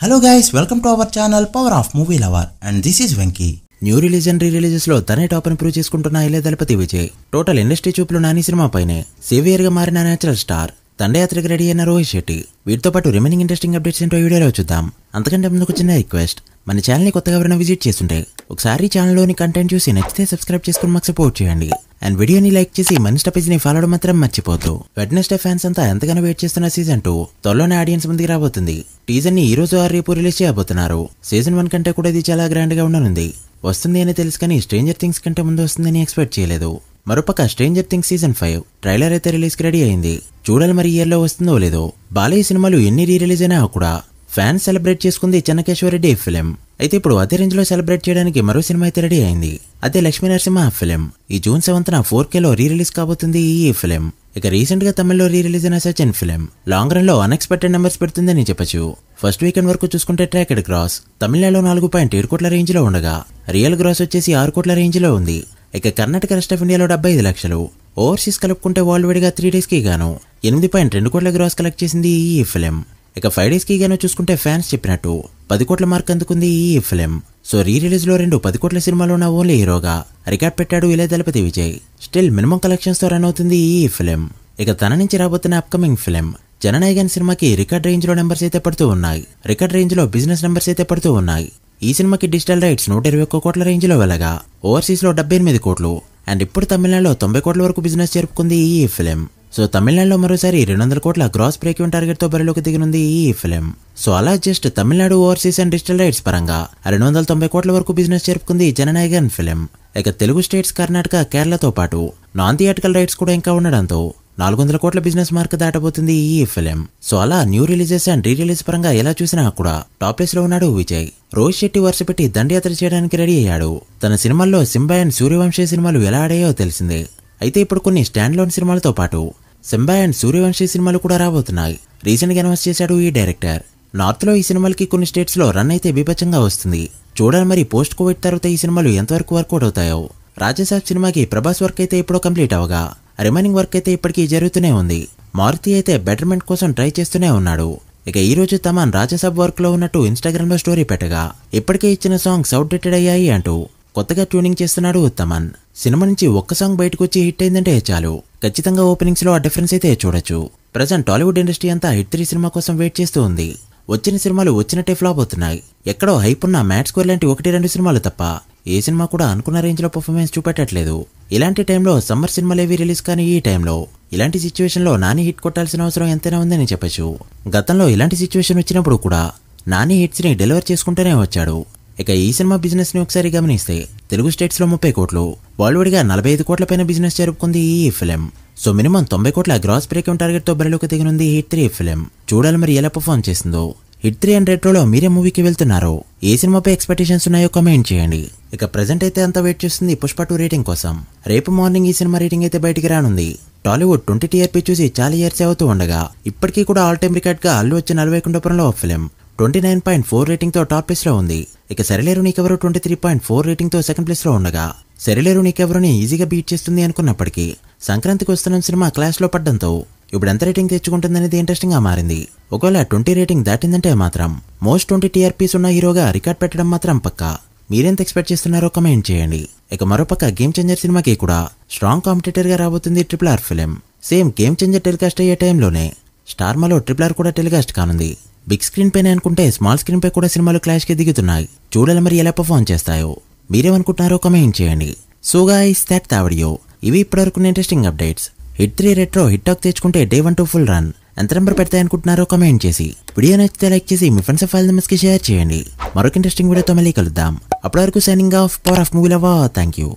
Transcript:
Hello guys, welcome to our channel Power of Movie Lover and this is Venky. New release and re releases లో తనే top అని prove చేసుకుంటున్న ఇలే దళపతి Vijay total industry చూపులు Nani cinema పైనే saviour గా మారిన natural star దండయాత్రకు ready అయిన రోహిత్ శెట్టి వీటితో పాటు రిమైనింగ్ ఇంట్రెస్టింగ్ అప్డేట్స్ ఏంటో వీడియోలో చూద్దాం. అంతకంటే ముందుకు చిన్న రిక్వెస్ట్, మన ఛానల్ ని కొత్తగా ఎవరైనా విజిట్ చేస్తుంటే ఒకసారి ఛానల్లోని కంటెంట్ చూసి నచ్చితే సబ్స్క్రైబ్ చేసుకుని మాకు సపోర్ట్ చేయండి అండ్ వీడియోని లైక్ చేసి మన ఇన్స్టా పేజ్ ని ఫాలో అవడం మాత్రం మర్చిపోద్దు. వెడ్నెస్డే ఫ్యాన్స్ అంతా ఎంతగానో వెయిట్ చేస్తున్న సీజన్ 2 త్వరలోనే ఆడియన్స్ ముందుకు రాబోతుంది. టీజర్ ని ఈ రోజు రేపు రిలీజ్ చేయబోతున్నారు. సీజన్ 1 కంటే కూడా ఇది చాలా గ్రాండ్ గా ఉండనుంది. వస్తుంది అని తెలుసు కానీ స్ట్రేంజర్ థింగ్స్ కంటే ముందు వస్తుందని ఎక్స్పెక్ట్ చేయలేదు. మరోపక్క స్ట్రేంజర్ థింగ్స్ సీజన్ 5 ట్రైలర్ అయితే రిలీజ్ కి రెడీ అయింది. చూడాలి మరి ఇయర్ లో వస్తుందో లేదో. బాలయ్య సినిమాలు ఎన్ని రీ రిలీజ్ అయినా కూడా ఫ్యాన్స్ సెలబ్రేట్ చేసుకుంది చెన్నకేశ్వరరెడ్డి ఫిలిం. అయితే ఇప్పుడు అదే రేంజ్ లో సెలబ్రేట్ చేయడానికి మరో సినిమా అయితే రెడీ అయింది. అదే లక్ష్మీ నరసింహ ఫిలిం. ఈ జూన్ 7న 4K లో రీ రిలీజ్ కాబోతుంది ఈ ఫిలిం. ఇక రీసెంట్ గా తమిళ్లో రీ రిలీజ్ అయిన సచిన్ ఫిలిం లాంగ్ రన్ లో అన్ఎక్స్పెక్టెడ్ నెంబర్స్ పెడుతుందని చెప్పచ్చు. ఫస్ట్ వీకెండ్ వరకు చూసుకుంటే ట్రాకెడ్ గ్రాస్ తమిళనాడులో 4.7 కోట్ల రేంజ్ లో ఉండగా రియల్ గ్రాస్ వచ్చేసి 6 కోట్ల రేంజ్ లో ఉంది. ఇక కర్ణాటక రెస్ట్ ఆఫ్ ఇండియాలో 75 లక్షలు, ఓవర్సీస్ కలుపుకుంటే వరల్డ్ వైడ్ గా 3 డేస్ కి గాను 8.2 కోట్ల గ్రాస్ కలెక్ట్ చేసింది ఈ ఫిలిం. ఇక 5 డేస్ కి గాను చూసుకుంటే ఫ్యాన్స్ చెప్పినట్టు 10 కోట్ల మార్క్ అందుకుంది ఈ ఫిలిం. సో రీ రిలీజ్ లో 10 కోట్ల సినిమాలో ఉన్న ఓన్లీ హీరోగా రికార్డ్ పెట్టాడు ఇలే దళపతి విజయ్. స్టిల్ మినిమం కలెక్షన్స్ తో రన్ అవుతుంది ఈ ఫిలిం. ఇక తన నుంచి రాబోతున్న అప్కమింగ్ ఫిలిం జననాయకన్ సినిమాకి రికార్డ్ రేంజ్ లో నెంబర్స్ అయితే పడుతూ ఉన్నాయి. రికార్డ్ రేంజ్ లో బిజినెస్ నెంబర్స్ అయితే పడుతూ ఉన్నాయి. ఈ సినిమాకి డిజిటల్ రైట్స్ 121 కోట్ల రేంజ్ లో వెళ్ళగా ఓవర్సీస్ లో 78 కోట్లు అండ్ ఇప్పుడు తమిళనాడులో 90 కోట్ల వరకు బిజినెస్ జరుపుకుంది ఈ ఫిలిం. సో తమిళనాడులో మరోసారి 200 కోట్ల గ్రాస్ బ్రేక్ ఈవెన్ టార్గెట్ తో బరిలోకి దిగనుంది ఈ ఫిలిం. సో అలా just Tamil Nadu overseas and digital rights పరంగా 290 కోట్ల వరకు బిజినెస్ జరుపుకుంది జననాయకన్ ఫిలిం. ఇక తెలుగు స్టేట్స్ కర్ణాటక, కేరళతో పాటు నాన్ థియేటికల్ రైట్స్ కూడా ఇంకా ఉండడంతో 400 కోట్ల బిజినెస్ మార్క్ దాటబోతుంది ఈ ఫిలిం. సో అలా new releases and re release పరంగా ఎలా చూసినా కూడా టాప్ ప్లేస్ లో ఉన్నాడు విజయ్. రోహిత్ శెట్టి వరుస పెట్టి దండయాత్ర చేయడానికి రెడీ అయ్యాడు. తన సినిమాల్లో సింబా అండ్ సూర్యవంశీ సినిమాలు ఎలా ఆడాయో తెలిసిందే. అయితే ఇప్పుడు కొన్ని స్టాండ్ లోన్ సినిమాలతో పాటు సింబా అండ్ సూర్యవంశీ సినిమాలు కూడా రాబోతున్నాయి. రీసెంట్ గా అనౌన్స్ చేశాడు ఈ డైరెక్టర్. నార్త్ లో ఈ సినిమాలకి కొన్ని స్టేట్స్ లో రన్ అయితే బీభత్సంగా వస్తుంది. చూడాలి మరి పోస్ట్ కోవిడ్ తర్వాత ఈ సినిమాలు ఎంతవరకు వర్కౌట్ అవుతాయో. రాజసాబ్ సినిమాకి ప్రభాస్ వర్క్ అయితే ఇప్పుడు కంప్లీట్ అవగా రిమైనింగ్ వర్క్ అయితే ఇప్పటికీ జరుగుతూనే ఉంది. మారుతి అయితే బెటర్మెంట్ కోసం ట్రై చేస్తూనే ఉన్నాడు. ఇక ఈ రోజు తమన్ రాజసాబ్ వర్క్ లో ఉన్నట్టు ఇన్స్టాగ్రామ్ లో స్టోరీ పెట్టగా ఇప్పటికే ఇచ్చిన సాంగ్స్ అవుట్డేటెడ్ అయ్యాయి అంటూ కొత్తగా ట్యూనింగ్ చేస్తున్నాడు తమన్. సినిమా నుంచి ఒక్క సాంగ్ బయటకు వచ్చి హిట్ అయిందంటే చాలు, ఖచ్చితంగా ఓపెనింగ్స్ లో ఆ డిఫరెన్స్ అయితే చూడొచ్చు. ప్రజెంట్ టాలీవుడ్ ఇండస్ట్రీ అంతా హిట్ 3 సినిమా కోసం వెయిట్ చేస్తూ ఉంది. వచ్చిన సినిమాలు వచ్చినట్టే ఫ్లాప్ అవుతున్నాయి. ఎక్కడో హైప్ ఉన్న మ్యాట్ స్కోర్ లాంటి 1-2 సినిమాలు తప్ప ఏ సినిమా కూడా అనుకున్న రేంజ్ లో పర్ఫార్మెన్స్ చూపెట్టట్లేదు. ఇలాంటి టైంలో సమ్మర్ సినిమాలు ఏవి రిలీజ్ కానీ ఈ టైంలో ఇలాంటి సిచ్యువేషన్ లో నాని హిట్ కొట్టాల్సిన అవసరం ఎంతైనా ఉందని చెప్పచ్చు. గతంలో ఇలాంటి సిచ్యువేషన్ వచ్చినప్పుడు కూడా నాని హిట్స్ ని డెలివర్ చేసుకుంటూనే వచ్చాడు. ఇక ఈ సినిమా బిజినెస్ ని ఒకసారి గమనిస్తే తెలుగు స్టేట్స్ లో 30 కోట్లు, వరల్డ్ వైడ్ గా 45 కోట్ల పైన బిజినెస్ జరుపుకుంది ఈ ఫిలిం. సో మినిమం 90 కోట్ల గ్రాస్ బ్రేక్ ఈవెన్ టార్గెట్ తో బరిలోకి దిగనుంది హిట్ 3 ఫిలిం. చూడాలి మరి ఎలా పర్ఫార్మ్ చేస్తుందో. హిట్ 3 అండ్ రెట్రోలో మీరే మూవీకి వెళ్తున్నారో, ఏ సినిమాపై ఎక్స్పెక్టేషన్స్ ఉన్నాయో కామెంట్ చేయండి. ఇక ప్రెజెంట్ అయితే అంతా వెయిట్ చేస్తుంది పుష్ప 2 రేటింగ్ కోసం. రేపు మార్నింగ్ ఈ సినిమా రేటింగ్ అయితే బయటికి రానుంది. టాలీవుడ్ 20 TRP చూసి చాలా ఇయర్స్ అవుతూ ఉండగా ఇప్పటికీ కూడా ఆల్ టైమ్ రికార్డ్ గా అల్లు అర్జున్ వైకుంఠపురంలో ఫిలిం 29.4 రేటింగ్ తో టాప్ ప్లేస్ లో ఉంది. ఇక సరిలేరు నీకెవరు 23.4 రేటింగ్ తో సెకండ్ ప్లేస్ లో ఉండగా సరిలేరు నీకెవరుని ఈజీగా బీట్ చేస్తుంది అనుకున్నప్పటికీ సంక్రాంతికి వస్తున్న సినిమా క్లాష్ లో పడ్డంతో ఇప్పుడు ఎంత రేటింగ్ తెచ్చుకుంటుందనేది ఇంట్రెస్టింగ్ గా మారింది. ఒకవేళ 20 రేటింగ్ దాటిందంటే మాత్రం మోస్ట్ 20 TRPs ఉన్న హీరోగా రికార్డ్ పెట్టడం మాత్రం పక్కా. మీరెంత ఎక్స్పెక్ట్ చేస్తున్నారో కమెంట్ చేయండి. ఇక మరోపక్క గేమ్ చేంజర్ సినిమాకి కూడా స్ట్రాంగ్ కాంపిటేటర్ గా రాబోతుంది RRR film. Same game changer telecast అయ్యే టైంలోనే స్టార్ మాలో RRR కూడా టెలికాస్ట్ కానుంది. బిగ్ స్క్రీన్ పైన అనుకుంటే స్మాల్ స్క్రీన్ పై కూడా సినిమాలు క్లాష్ కి దిగుతున్నాయి. చూడాలి మరి ఎలా పర్ఫార్మ్ చేస్తాయో. మీరేమనుకుంటున్నారో కమెంట్ చేయండి. So guys that the video. ఇవి ఇప్పటివరకు interesting updates. Hit 3 retro hit talk తెచ్చుకుంటే Day 1 to ఫుల్ రన్ ఎంత నెంబర్ పెడతాయనుకుంటున్నారో కమెంట్ చేసి వీడియో నచ్చితే లైక్ చేసి మీ ఫ్రెండ్స్ ఫైల్ నెంబర్స్ కి షేర్ చేయండి. మరొక ఇంట్రెస్టింగ్ వీడియోతో మళ్ళీ కలుద్దాం. అప్పటి వరకు signing off, power of movie lover. Thank you.